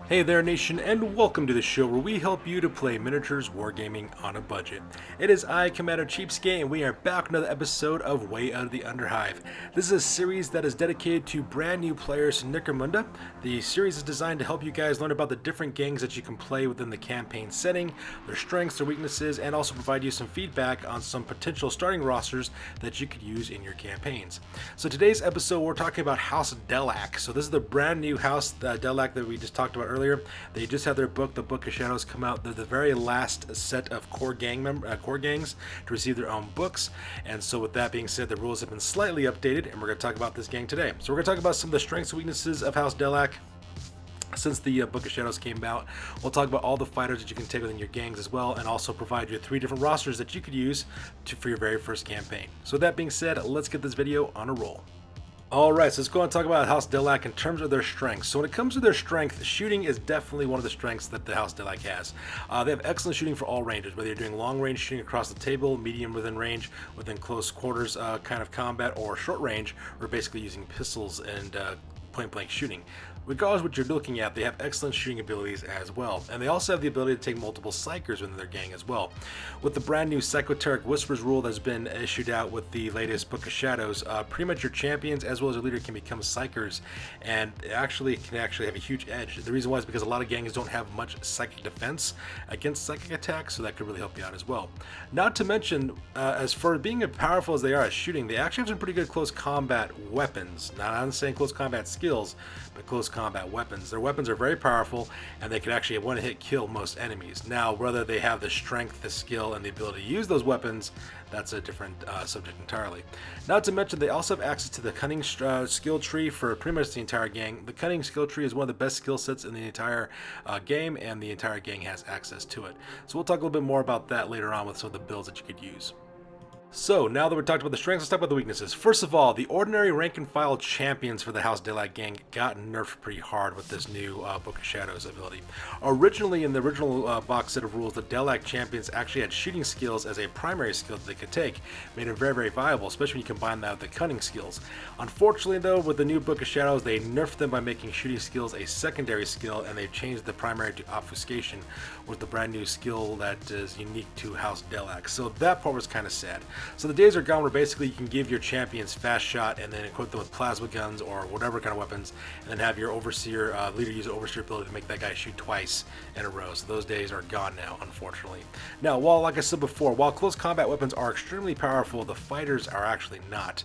Hey there, nation, and welcome to the show where we help you to play miniatures wargaming on a budget. It is I, Commander Cheapskate, and we are back with another episode of Way Out of the Underhive. This is a series that is dedicated to brand new players to Necromunda. The series is designed to help you guys learn about the different gangs that you can play within the campaign setting, their strengths, their weaknesses, and also provide you some feedback on some potential starting rosters that you could use in your campaigns. So today's episode, we're talking about House Delaque. So this is the brand new House Delaque that we just talked about earlier. They just had their book, The Book of Shadows, come out. They're the very last set of core gangs to receive their own books. And so with that being said, the rules have been slightly updated, and we're going to talk about this gang today. So we're going to talk about some of the strengths and weaknesses of House Delaque since the Book of Shadows came out. We'll talk about all the fighters that you can take within your gangs as well, and also provide you 3 different rosters that you could use for your very first campaign. So with that being said, let's get this video on a roll. Alright, so let's go and talk about House Delaque in terms of their strengths. So when it comes to their strength, shooting is definitely one of the strengths that the House Delaque has. They have excellent shooting for all ranges, whether you're doing long range shooting across the table, medium within range, within close quarters kind of combat, or short range, or basically using pistols and point blank shooting. Regardless of what you're looking at, they have excellent shooting abilities as well. And they also have the ability to take multiple psychers within their gang as well. With the brand new Psychoteric Whispers rule that's been issued out with the latest Book of Shadows, pretty much your champions as well as your leader can become psychers, and it can actually have a huge edge. The reason why is because a lot of gangs don't have much psychic defense against psychic attacks, so that could really help you out as well. Not to mention, as for being as powerful as they are at shooting, they actually have some pretty good close combat weapons. Now, I'm not saying close combat skills, but close combat weapons. Their weapons are very powerful, and they can actually one-hit kill most enemies. Now, whether they have the strength, the skill, and the ability to use those weapons, that's a different subject entirely. Not to mention, they also have access to the Cunning skill tree for pretty much the entire gang. The Cunning skill tree is one of the best skill sets in the entire game, and the entire gang has access to it. So we'll talk a little bit more about that later on with some of the builds that you could use. So, now that we've talked about the strengths, let's talk about the weaknesses. First of all, the ordinary rank and file champions for the House Delaque gang got nerfed pretty hard with this new Book of Shadows ability. Originally, in the original box set of rules, the Delaque champions actually had shooting skills as a primary skill that they could take, made them very, very viable, especially when you combine that with the cunning skills. Unfortunately, though, with the new Book of Shadows, they nerfed them by making shooting skills a secondary skill, and they've changed the primary to obfuscation with the brand new skill that is unique to House Delaque. So that part was kind of sad. So the days are gone where basically you can give your champions fast shot and then equip them with plasma guns or whatever kind of weapons, and then have your overseer leader use the overseer ability to make that guy shoot twice in a row. So those days are gone now, unfortunately. Now, like I said before, while close combat weapons are extremely powerful, the fighters are actually not.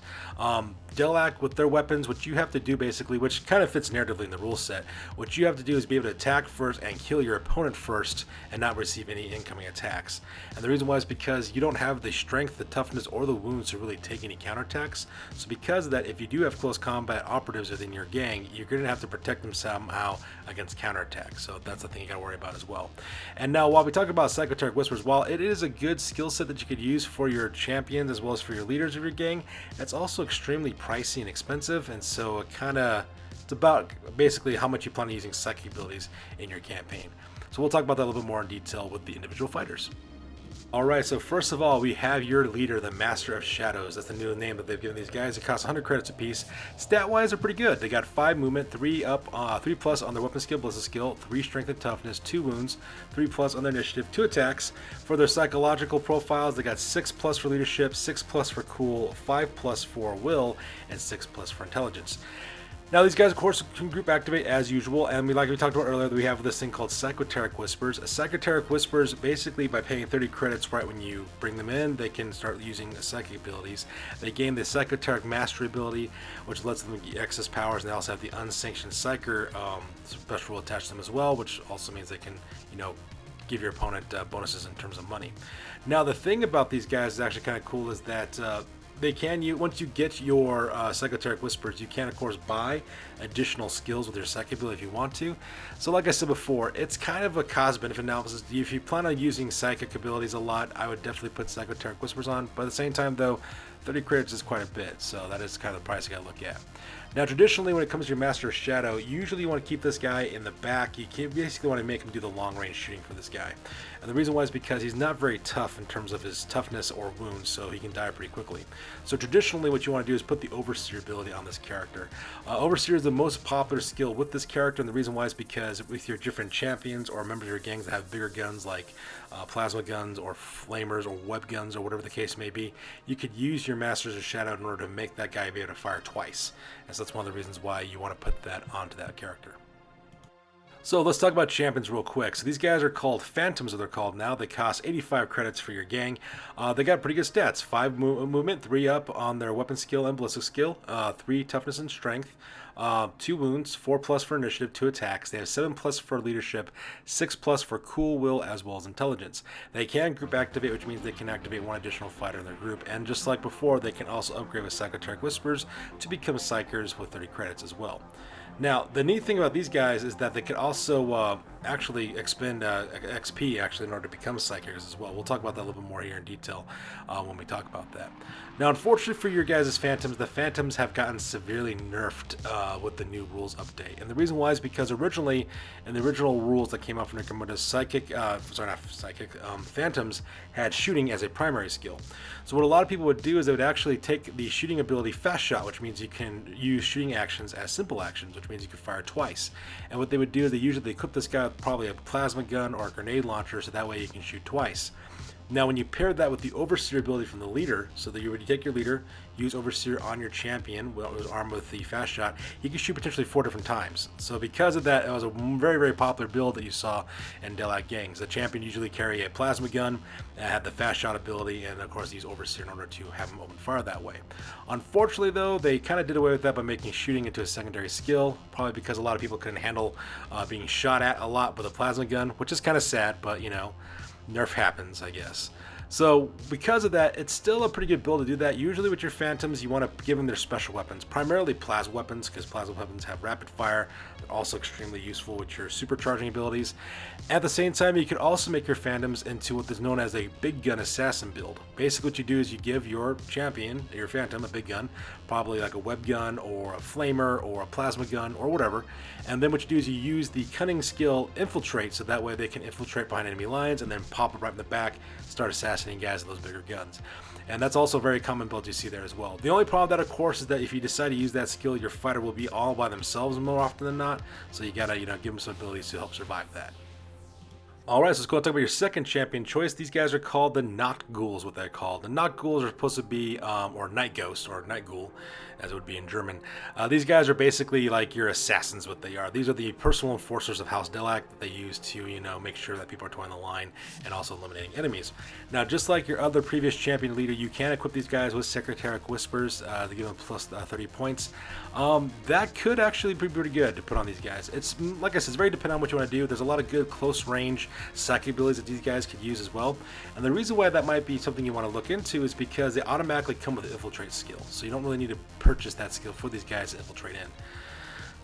Delaque, with their weapons, what you have to do basically, which kind of fits narratively in the rule set, what you have to do is be able to attack first and kill your opponent first and not receive any incoming attacks. And the reason why is because you don't have the strength, the toughness, or the wounds to really take any counterattacks. So because of that, if you do have close combat operatives within your gang, you're going to have to protect them somehow against counterattacks. So that's the thing you got to worry about as well. And now, while we talk about Psychoteric Whispers, while it is a good skill set that you could use for your champions as well as for your leaders of your gang, it's also extremely pricey and expensive, and so it's about basically how much you plan on using psychic abilities in your campaign. So we'll talk about that a little bit more in detail with the individual fighters. Alright, so first of all, we have your leader, the Master of Shadows. That's the new name that they've given these guys. It costs 100 credits apiece. Stat-wise, they're pretty good. They got 5 movement, 3 plus on their weapon skill, ballistic skill, 3 strength and toughness, 2 wounds, 3 plus on their initiative, 2 attacks. For their psychological profiles, they got 6 plus for leadership, 6 plus for cool, 5 plus for will, and 6 plus for intelligence. Now, these guys, of course, can group activate as usual, and like we talked about earlier, we have this thing called Psychoteric Whispers. Psychoteric Whispers, basically, by paying 30 credits right when you bring them in, they can start using psychic abilities. They gain the Psychoteric Mastery ability, which lets them get excess powers, and they also have the Unsanctioned Psyker special rule attached to them as well, which also means they can, give your opponent bonuses in terms of money. Now, the thing about these guys is actually kind of cool is that once you get your Psychoteric Whispers, you can of course buy additional skills with your psychic ability if you want to. So like I said before, it's kind of a cost benefit analysis. If you plan on using psychic abilities a lot, I would definitely put Psychoteric Whispers on, but at the same time though, 30 credits is quite a bit, so that is kind of the price you gotta look at. Now, traditionally, when it comes to your Master of Shadow, usually you want to keep this guy in the back. You basically want to make him do the long-range shooting for this guy. And the reason why is because he's not very tough in terms of his toughness or wounds, so he can die pretty quickly. So traditionally, what you want to do is put the Overseer ability on this character. Overseer is the most popular skill with this character, and the reason why is because with your different champions or members of your gangs that have bigger guns like plasma guns or flamers or web guns or whatever the case may be, you could use your Masters of Shadow in order to make that guy be able to fire twice. And so that's one of the reasons why you want to put that onto that character. So let's talk about champions real quick. So these guys are called Phantoms, as they're called now. They cost 85 credits for your gang. They got pretty good stats. 5 movement, 3 up on their weapon skill and ballistic skill, 3 toughness and strength, 2 wounds, 4 plus for initiative, 2 attacks. They have 7 plus for leadership, 6 plus for cool will, as well as intelligence. They can group activate, which means they can activate 1 additional fighter in their group. And just like before, they can also upgrade with Psychoteric Whispers to become Psychers with 30 credits as well. Now, the neat thing about these guys is that they can also actually expend XP actually in order to become Psychers as well. We'll talk about that a little bit more here in detail when we talk about that. Now, unfortunately for your guys' Phantoms, the Phantoms have gotten severely nerfed with the new rules update. And the reason why is because originally, in the original rules that came out from Necromunda, Phantoms had shooting as a primary skill. So what a lot of people would do is they would actually take the shooting ability Fast Shot, which means you can use shooting actions as simple actions, which means you can fire twice. And what they would do is they usually equip this guy with probably a plasma gun or a grenade launcher, so that way you can shoot twice. Now, when you pair that with the Overseer ability from the leader, so that you would take your leader, use Overseer on your champion, who's armed with the Fast Shot, he can shoot potentially 4 different times. So because of that, it was a very, very popular build that you saw in Delaque gangs. The champion usually carry a plasma gun, had the Fast Shot ability, and of course use Overseer in order to have him open fire that way. Unfortunately, though, they kind of did away with that by making shooting into a secondary skill, probably because a lot of people couldn't handle being shot at a lot with a plasma gun, which is kind of sad, but you know, nerf happens, I guess. So because of that, it's still a pretty good build to do that. Usually with your Phantoms, you want to give them their special weapons, primarily plasma weapons, because plasma weapons have rapid fire. They're also extremely useful with your supercharging abilities. At the same time, you could also make your Phantoms into what is known as a big gun assassin build. Basically what you do is you give your champion, your Phantom, a big gun, probably like a web gun or a flamer or a plasma gun or whatever. And then what you do is you use the cunning skill Infiltrate, so that way they can infiltrate behind enemy lines and then pop up right in the back, start assassinating guys with those bigger guns. And that's also a very common build you see there as well. The only problem with that, of course, is that if you decide to use that skill, your fighter will be all by themselves more often than not. So you gotta, give them some abilities to help survive that. Alright, so let's go and talk about your second champion choice. These guys are called the Nacht Ghouls, what they're called. The Nacht Ghouls are supposed to be, or Night Ghost, or Night Ghoul, as it would be in German. These guys are basically like your assassins, what they are. These are the personal enforcers of House Delaque that they use to, make sure that people are toeing the line and also eliminating enemies. Now, just like your other previous champion leader, you can equip these guys with Psychoteric Whispers to give them plus 30 points. That could actually be pretty good to put on these guys. It's, like I said, it's very dependent on what you want to do. There's a lot of good close range psychic abilities that these guys could use as well. And the reason why that might be something you want to look into is because they automatically come with an Infiltrate skill. So you don't really need to purchase that skill for these guys to infiltrate in.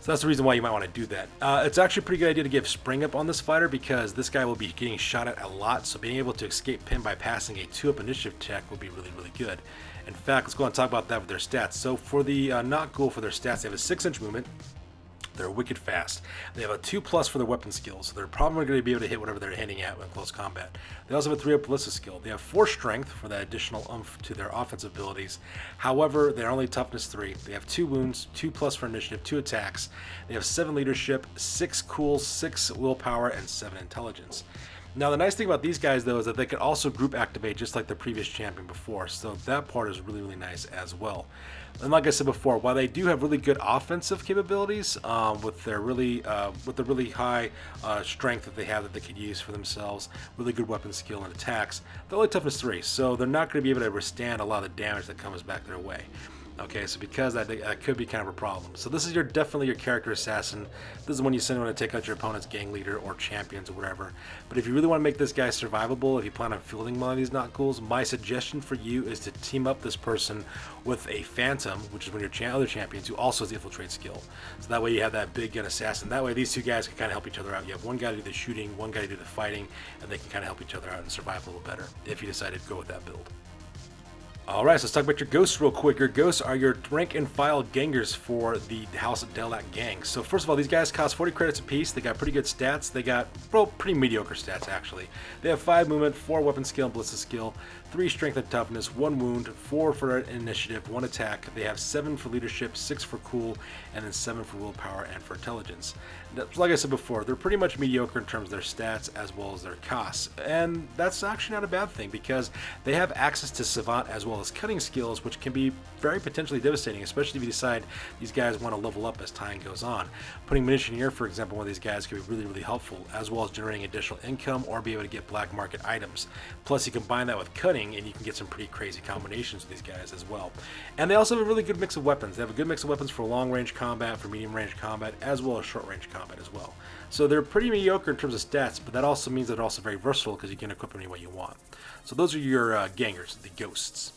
So that's the reason why you might want to do that. It's actually a pretty good idea to give Spring Up on this fighter because this guy will be getting shot at a lot. So being able to escape pin by passing a 2-up initiative check will be really, really good. In fact, let's go and talk about that with their stats. So for the Nacht Ghoul, for their stats, they have a 6-inch movement. They're wicked fast. They have a 2+ for their weapon skills, so they're probably going to be able to hit whatever they're hitting at in close combat. They also have a 3-up ballistic skill. They have 4 strength for that additional oomph to their offensive abilities. However, they're only toughness 3. They have 2 wounds, 2+ for initiative, 2 attacks. They have 7 leadership, 6 cool, 6 willpower, and 7 intelligence. Now, the nice thing about these guys, though, is that they can also group activate just like the previous champion before, so that part is really, really nice as well. And like I said before, while they do have really good offensive capabilities with the really high strength that they have that they could use for themselves, really good weapon skill and attacks, they're only toughness 3, so they're not going to be able to withstand a lot of the damage that comes back their way. Okay, so because that could be kind of a problem. So this is definitely your character assassin. This is when you send him to take out your opponent's gang leader or champions or whatever. But if you really want to make this guy survivable, if you plan on fielding one of these Nacht Ghouls, my suggestion for you is to team up this person with a Phantom, which is one of your other champions, who also has the Infiltrate skill. So that way you have that big gun assassin. That way these two guys can kind of help each other out. You have one guy to do the shooting, one guy to do the fighting, and they can kind of help each other out and survive a little better if you decide to go with that build. Alright, so let's talk about your ghosts real quick. Your ghosts are your rank and file gangers for the House Delaque gang. So first of all, these guys cost 40 credits apiece. They got pretty good stats. They got, well, pretty mediocre stats actually. They have 5 movement, 4 weapon skill and ballistic skill, 3 strength and toughness, 1 wound, 4 for initiative, 1 attack. They have 7 for leadership, 6 for cool, and then 7 for willpower and for intelligence. Like I said before, they're pretty much mediocre in terms of their stats as well as their costs. And that's actually not a bad thing because they have access to savant as well as cutting skills, which can be very potentially devastating, especially if you decide these guys want to level up as time goes on. Putting munitioneer, for example, one of these guys could be really, really helpful, as well as generating additional income or be able to get black market items. Plus, you combine that with cutting, and you can get some pretty crazy combinations with these guys as well. And they also have a really good mix of weapons. They have a good mix of weapons for long-range combat, for medium-range combat, as well as short-range combat as well. So they're pretty mediocre in terms of stats, but that also means they're also very versatile because you can equip them any way you want. So those are your gangers, the ghosts.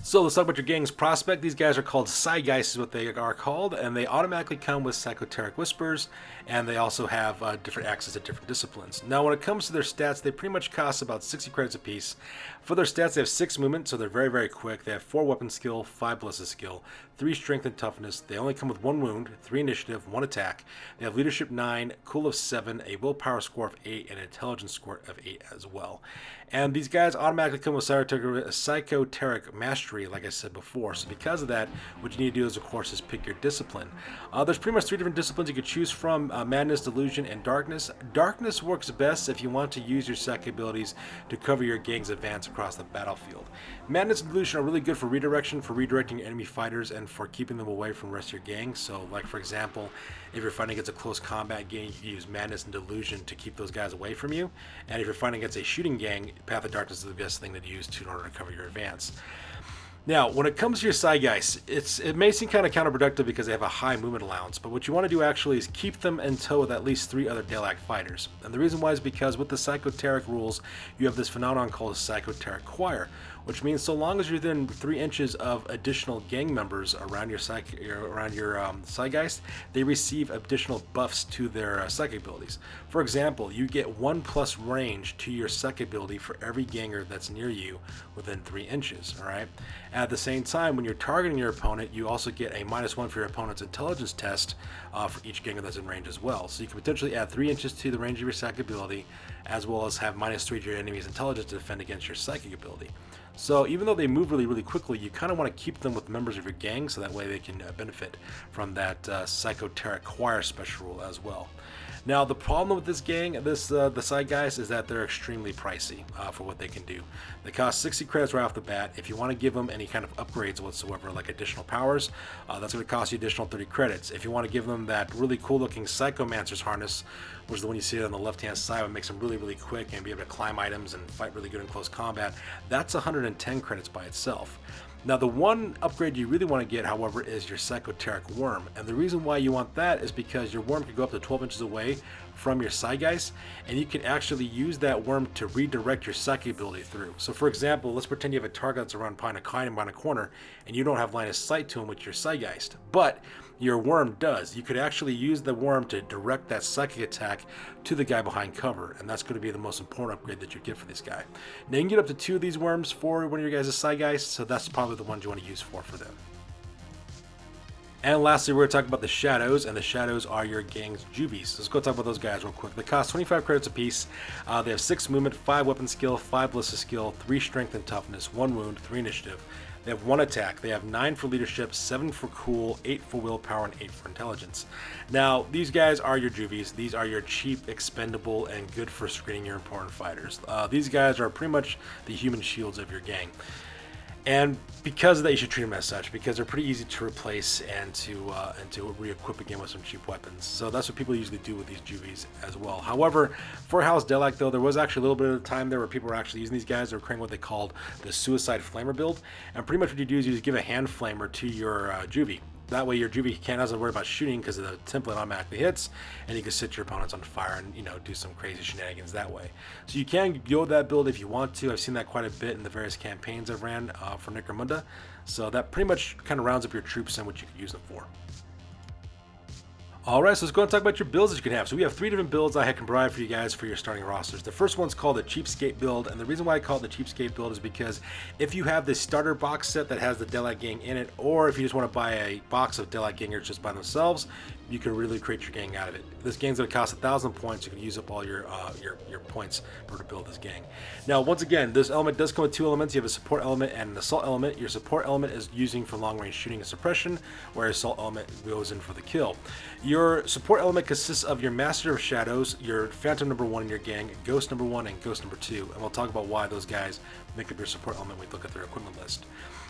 So let's talk about your gang's prospect. These guys are called Psygeist is what they are called, and they automatically come with Psychoteric Whispers, and they also have different access to different disciplines. Now when it comes to their stats, they pretty much cost about 60 credits apiece. For their stats, they have 6 movement, so they're very, very quick. They have 4 weapon skill, 5 ballistic skill, 3 strength and toughness. They only come with 1 wound, 3 initiative, 1 attack. They have leadership 9, cool of 7, a willpower score of 8, and an intelligence score of 8 as well. And these guys automatically come with Psychoteric Mastery, like I said before. So because of that, what you need to do is, of course, is pick your discipline. There's pretty much 3 different disciplines you could choose from: Madness, Delusion, and Darkness. Darkness works best if you want to use your psychic abilities to cover your gang's advance across the battlefield. Madness and Delusion are really good for redirection, for redirecting your enemy fighters, and for keeping them away from the rest of your gang. So, like for example, if you're fighting against a close combat gang, you can use Madness and Delusion to keep those guys away from you. And if you're fighting against a shooting gang, Path of Darkness is the best thing to use in order to cover your advance. Now, when it comes to your Psygeist, it may seem kind of counterproductive because they have a high movement allowance, but what you want to do actually is keep them in tow with at least 3 other Delaque fighters. And the reason why is because with the Psychoteric rules, you have this phenomenon called a Psychoteric Choir, which means so long as you're within 3 inches of additional gang members around your Psygeist, they receive additional buffs to their psychic abilities. For example, you get 1+ range to your psychic ability for every ganger that's near you within 3 inches, alright? At the same time, when you're targeting your opponent, you also get a -1 for your opponent's intelligence test for each ganger that's in range as well. So you can potentially add 3 inches to the range of your psychic ability, as well as have -3 to your enemy's intelligence to defend against your psychic ability. So even though they move really, really quickly, you kind of want to keep them with members of your gang so that way they can benefit from that Psychoteric Choir special rule as well. Now the problem with this gang, the Psygeist, is that they're extremely pricey for what they can do. They cost 60 credits right off the bat. If you want to give them any kind of upgrades whatsoever, like additional powers, that's going to cost you additional 30 credits. If you want to give them that really cool looking Psychomancer's harness, which is the one you see on the left hand side, which makes them really, really quick and be able to climb items and fight really good in close combat, that's 110 credits by itself. Now the one upgrade you really want to get, however, is your Psychoteric Worm, and the reason why you want that is because your worm can go up to 12 inches away from your Psygeist, and you can actually use that worm to redirect your psychic ability through. So for example, let's pretend you have a target that's around behind a corner, and you don't have line of sight to him with your Psygeist, but your worm does. You could actually use the worm to direct that psychic attack to the guy behind cover, and that's going to be the most important upgrade that you get for this guy. Now you can get up to 2 of these worms for one of your guys' Psygeist, so that's probably the ones you want to use for them. And lastly, we're going to talk about the Shadows, and the Shadows are your gang's juvies. Let's go talk about those guys real quick. They cost 25 credits apiece. They have 6 movement, 5 weapon skill, 5 ballistic skill, 3 strength and toughness, 1 wound, 3 initiative. They have 1 attack. They have 9 for leadership, 7 for cool, 8 for willpower, and 8 for intelligence. Now, these guys are your juvies. These are your cheap, expendable, and good for screening your important fighters. These guys are pretty much the human shields of your gang. And because of that, you should treat them as such, because they're pretty easy to replace and to re-equip again with some cheap weapons. So that's what people usually do with these juvies as well. However, for House Delaque, though, there was actually a little bit of time there where people were actually using these guys. They were creating what they called the Suicide Flamer build. And pretty much what you do is you just give a hand flamer to your juvie. That way your juvie can't have to worry about shooting because the template automatically hits, and you can set your opponents on fire and, you know, do some crazy shenanigans that way. So you can go that build if you want to. I've seen that quite a bit in the various campaigns I've ran for Necromunda. So that pretty much kind of rounds up your troops and what you could use them for. Alright, so let's go and talk about your builds that you can have. So we have 3 different builds I can provide for you guys for your starting rosters. The first one's called the Cheapskate Build, and the reason why I call it the Cheapskate Build is because if you have the starter box set that has the Delaque gang in it, or if you just want to buy a box of Delaque gangers just by themselves, you can really create your gang out of it. This gang's going to cost 1,000 points. You can use up all your points for to build this gang. Now, once again, this element does come with 2 elements. You have a support element and an assault element. Your support element is using for long-range shooting and suppression, where assault element goes in for the kill. Your support element consists of your Master of Shadows, your Phantom number 1 in your gang, Ghost number 1, and Ghost number 2. And we'll talk about why those guys make up your support element when we look at their equipment list.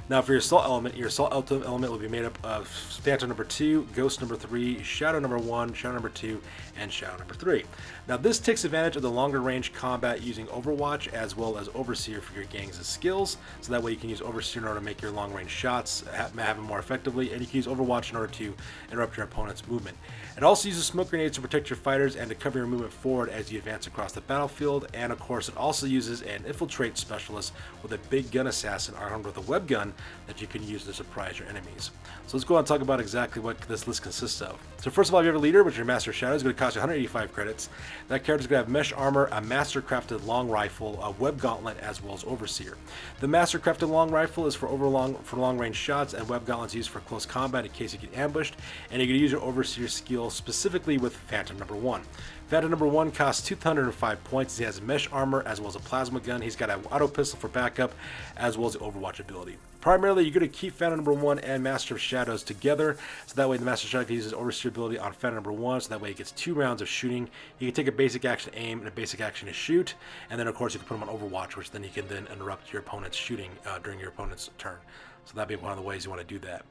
Now for your assault element will be made up of Phantom number 2, Ghost number 3, Shadow number 1, Shadow number 2, and Shadow number 3. Now this takes advantage of the longer range combat using Overwatch as well as Overseer for your gangs' skills, so that way you can use Overseer in order to make your long range shots happen more effectively, and you can use Overwatch in order to interrupt your opponent's movement. It also uses smoke grenades to protect your fighters and to cover your movement forward as you advance across the battlefield, and of course it also uses an infiltrate specialist with a big gun assassin armed with a web gun that you can use to surprise your enemies. So let's go on and talk about exactly what this list consists of. So first of all, you have a leader, which is your Master of Shadows. It's going to cost you 185 credits. That character is going to have mesh armor, a master crafted long rifle, a web gauntlet, as well as Overseer. The master crafted long rifle is for long range shots, and web gauntlets used for close combat in case you get ambushed, and you're going to use your Overseer skill specifically with Phantom number 1. Phantom number 1 costs 205 points. He has mesh armor as well as a plasma gun. He's got an auto pistol for backup as well as the Overwatch ability. Primarily, you're going to keep Phantom number 1 and Master of Shadows together, so that way the Master of Shadows can use his Overseer ability on Phantom number 1, so that way he gets 2 rounds of shooting. He can take a basic action aim and a basic action to shoot, and then of course you can put him on Overwatch, which then he can then interrupt your opponent's shooting during your opponent's turn. So that'd be one of the ways you want to do that.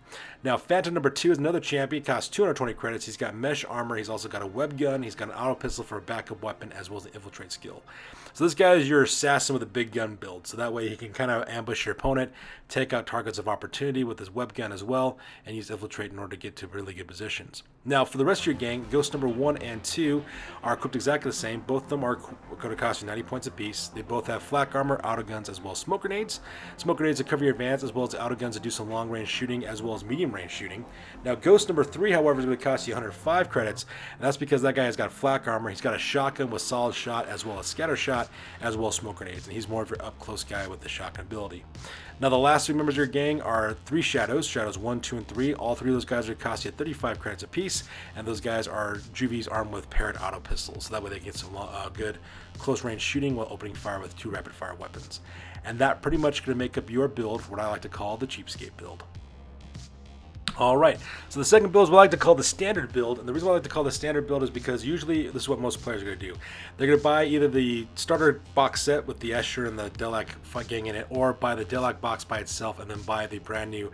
Now, Phantom number 2 is another champion. Costs 220 credits. He's got mesh armor. He's also got a web gun. He's got an auto pistol for a backup weapon, as well as an infiltrate skill. So this guy is your assassin with a big gun build. So that way he can kind of ambush your opponent, take out targets of opportunity with his web gun as well, and use infiltrate in order to get to really good positions. Now, for the rest of your gang, Ghost number 1 and 2 are equipped exactly the same. Both of them are going to cost you 90 points apiece. They both have flak armor, auto guns, as well as smoke grenades. Smoke grenades that cover your advance, as well as the auto guns that do some long range shooting, as well as medium range shooting. Now, Ghost number 3, however, is going to cost you 105 credits, and that's because that guy has got flak armor. He's got a shotgun with solid shot, as well as scatter shot, as well as smoke grenades, and he's more of your up close guy with the shotgun ability. Now, the last 3 members of your gang are 3 Shadows, Shadows 1, 2, and 3. All 3 of those guys are going to cost you 35 credits apiece, and those guys are Juvies armed with paired auto pistols, so that way they get some good close range shooting while opening fire with 2 rapid fire weapons. And that pretty much going to make up your build for what I like to call the Cheapskate Build. Alright, so the second build is what I like to call the standard build, and the reason why I like to call the standard build is because usually this is what most players are going to do. They're going to buy either the starter box set with the Escher and the Delaque gang in it, or buy the Delaque box by itself and then buy the brand new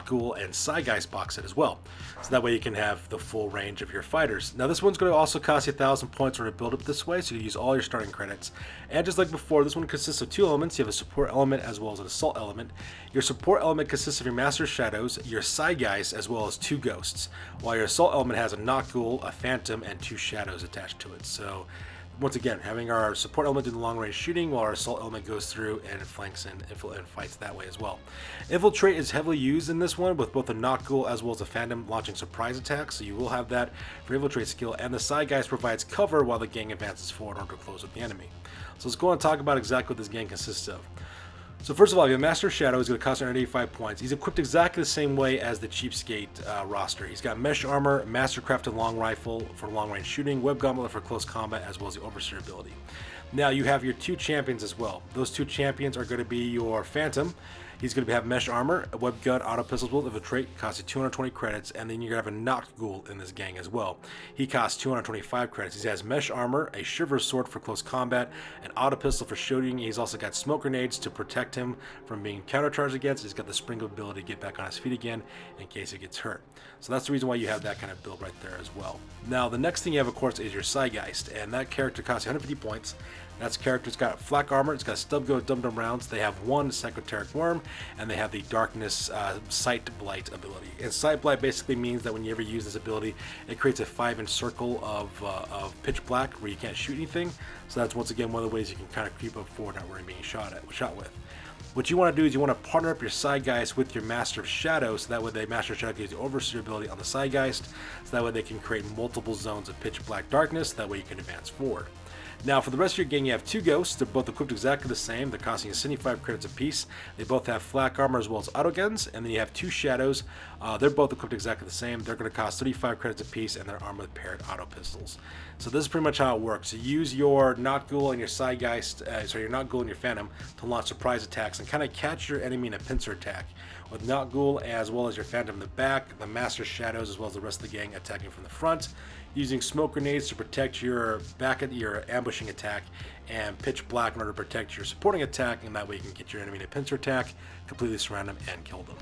Ghoul and Geyser box set as well. So that way you can have the full range of your fighters. Now this one's going to also cost you 1,000 points to build up this way, so you use all your starting credits. And just like before, this one consists of 2 elements. You have a support element as well as an assault element. Your support element consists of your Master of Shadows, your Geyser, as well as 2 Ghosts, while your assault element has a Ghoul, a Phantom, and 2 Shadows attached to it. So once again, having our support element do the long range shooting, while our assault element goes through and flanks and fights that way as well. Infiltrate is heavily used in this one with both a Ghoul as well as a Phantom launching surprise attacks, so you will have that for infiltrate skill, and the Geyser provides cover while the gang advances forward in order to close with the enemy. So let's go and talk about exactly what this gang consists of. So first of all, your Master of Shadow is going to cost 185 points. He's equipped exactly the same way as the Cheapskate roster. He's got mesh armor, master crafted long rifle for long range shooting, web gauntlet for close combat, as well as the Overseer ability. Now you have your 2 champions as well. Those 2 champions are going to be your Phantom. He's going to have mesh armor, a web gun, auto pistols with a trait, costs you 220 credits, and then you're going to have a Ghoul in this gang as well. He costs 225 credits. He has mesh armor, a shiver sword for close combat, an auto pistol for shooting. He's also got smoke grenades to protect him from being countercharged against. He's got the spring ability to get back on his feet again in case he gets hurt. So that's the reason why you have that kind of build right there as well. Now the next thing you have, of course, is your Geyser, and that character costs you 150 points. That's character's got flak armor, it's got stub go dum dum rounds, they have 1 Secreteric Worm, and they have the Darkness Sight Blight ability. And Sight Blight basically means that when you ever use this ability, it creates a 5-inch circle of pitch black where you can't shoot anything. So that's once again one of the ways you can kind of creep up forward, not worrying being shot with. What you want to do is you want to partner up your Zeitgeist with your Master of Shadow, so that way the Master of Shadow gives you Overseer ability on the Zeitgeist, so that way they can create multiple zones of pitch black darkness, that way you can advance forward. Now, for the rest of your gang, you have two ghosts. They're both equipped exactly the same. They're costing you 75 credits apiece. They both have flak armor as well as autoguns. And then you have two shadows. They're both equipped exactly the same. They're going to cost 35 credits apiece, and they're armed with paired auto pistols. So this is pretty much how it works. You use your Not Ghoul and your Zeitgeist, your Not Ghoul and your Phantom to launch surprise attacks and kind of catch your enemy in a pincer attack. With Not Ghoul as well as your Phantom in the back, the Master Shadows as well as the rest of the gang attacking from the front, using smoke grenades to protect your back at your ambushing attack, and pitch black in order to protect your supporting attack, and that way you can get your enemy in a pincer attack, completely surround them, and kill them.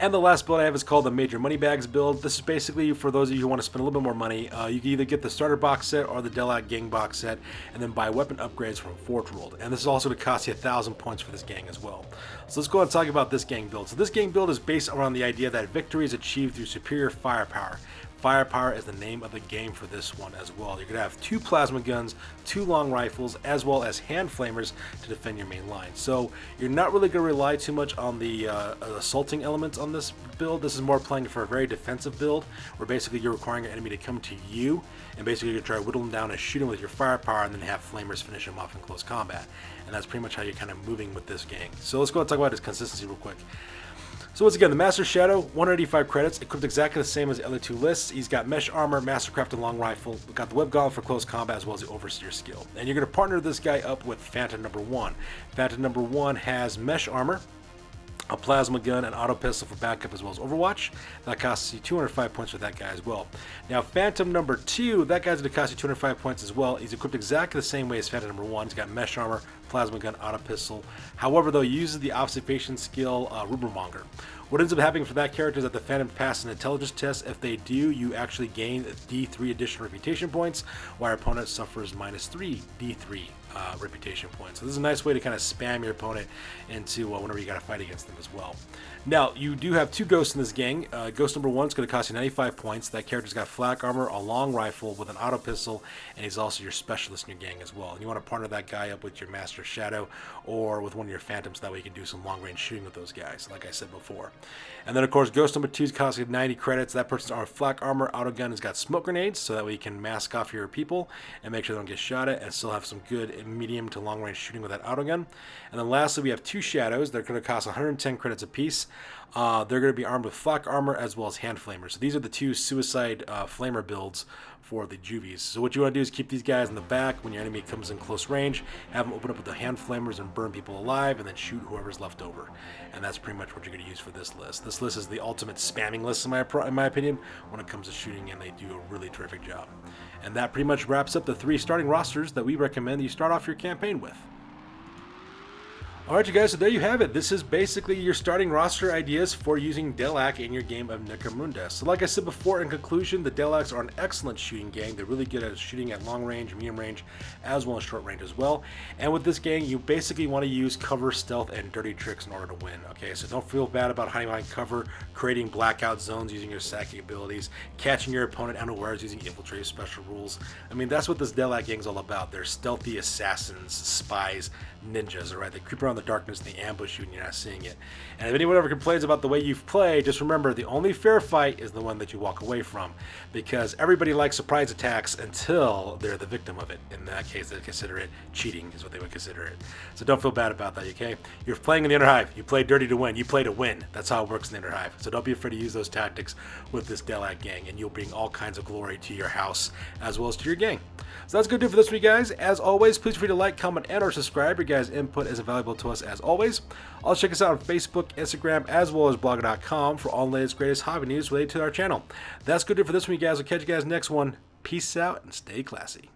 And the last build I have is called the Major Moneybags build. This is basically for those of you who want to spend a little bit more money. You can either get the starter box set or the Delaque gang box set, and then buy weapon upgrades from Forge World. And this is also to cost you 1,000 points for this gang as well. So let's go ahead and talk about this gang build. So this gang build is based around the idea that victory is achieved through superior firepower. Firepower is the name of the game for this one as well. You're going to have 2 plasma guns, 2 long rifles, as well as hand flamers to defend your main line. So you're not really going to rely too much on the assaulting elements on this build. This is more playing for a very defensive build, where basically you're requiring your enemy to come to you, and basically you're trying to whittle them down and shoot them with your firepower, and then have flamers finish them off in close combat. And that's pretty much how you're kind of moving with this gang. So let's go and talk about its consistency real quick. So once again, the Master Shadow, 185 credits, equipped exactly the same as the other two lists. He's got Mesh Armor, Mastercraft, and Long Rifle. We've got the Web Gauntlet for close combat as well as the Overseer skill. And you're going to partner this guy up with Phantom number 1. Phantom number 1 has Mesh Armor, a plasma gun, and auto pistol for backup as well as Overwatch. That costs you 205 points for that guy as well. Now Phantom number 2, that guy's going to cost you 205 points as well. He's equipped exactly the same way as Phantom number 1. He's got Mesh Armor, plasma gun, auto pistol. However, though, he uses the observation skill Rumormonger. What ends up happening for that character is that the Phantom passes an intelligence test. If they do, you actually gain D3 additional reputation points, while your opponent suffers -3 D3 reputation points. So this is a nice way to kind of spam your opponent into whenever you got to fight against them as well. Now, you do have 2 ghosts in this gang. Ghost number 1 is going to cost you 95 points. That character's got flak armor, a long rifle with an auto pistol, and he's also your specialist in your gang as well. And you want to partner that guy up with your Master Shadow or with one of your Phantoms, that way you can do some long range shooting with those guys, like I said before. And then, of course, Ghost number 2 is costing 90 credits. That person's armed flak armor, auto gun, has got smoke grenades, so that way you can mask off your people and make sure they don't get shot at, and still have some good medium to long range shooting with that auto gun. And then lastly, we have 2 shadows. They're going to cost 110 credits apiece. They're going to be armed with flak armor as well as hand flamers. So these are the 2 suicide flamer builds for the juvies. So what you want to do is keep these guys in the back when your enemy comes in close range, have them open up with the hand flamers and burn people alive, and then shoot whoever's left over. And that's pretty much what you're going to use for this list. This list is the ultimate spamming list in my opinion when it comes to shooting, and they do a really terrific job. And that pretty much wraps up the 3 starting rosters that we recommend you start off your campaign with. Alright you guys, so there you have it. This is basically your starting roster ideas for using Delaque in your game of Necromunda. So like I said before, in conclusion, the Delaques are an excellent shooting gang. They're really good at shooting at long range, medium range, as well as short range as well. And with this gang, you basically want to use cover, stealth, and dirty tricks in order to win. Okay, so don't feel bad about hiding behind cover, creating blackout zones using your psychic abilities, catching your opponent unawares using infiltrate special rules. I mean, that's what this Delaque gang is all about. They're stealthy assassins, spies, ninjas, alright? They creep around the darkness and they ambush you and you're not seeing it. And if anyone ever complains about the way you've played, just remember the only fair fight is the one that you walk away from, because everybody likes surprise attacks until they're the victim of it. In that case, they consider it cheating, is what they would consider it. So don't feel bad about that, okay? You're playing in the Underhive. You play dirty to win. You play to win. That's how it works in the Underhive. So don't be afraid to use those tactics with this Delaque gang, and you'll bring all kinds of glory to your house as well as to your gang. So that's going to do it for this week, guys. As always, please feel free to like, comment, and or subscribe. Your guys' input is invaluable to us as always. Also check us out on Facebook, Instagram, as well as blogger.com for all the latest, greatest hobby news related to our channel. That's going to do it for this week, guys. We'll catch you guys next one. Peace out and stay classy.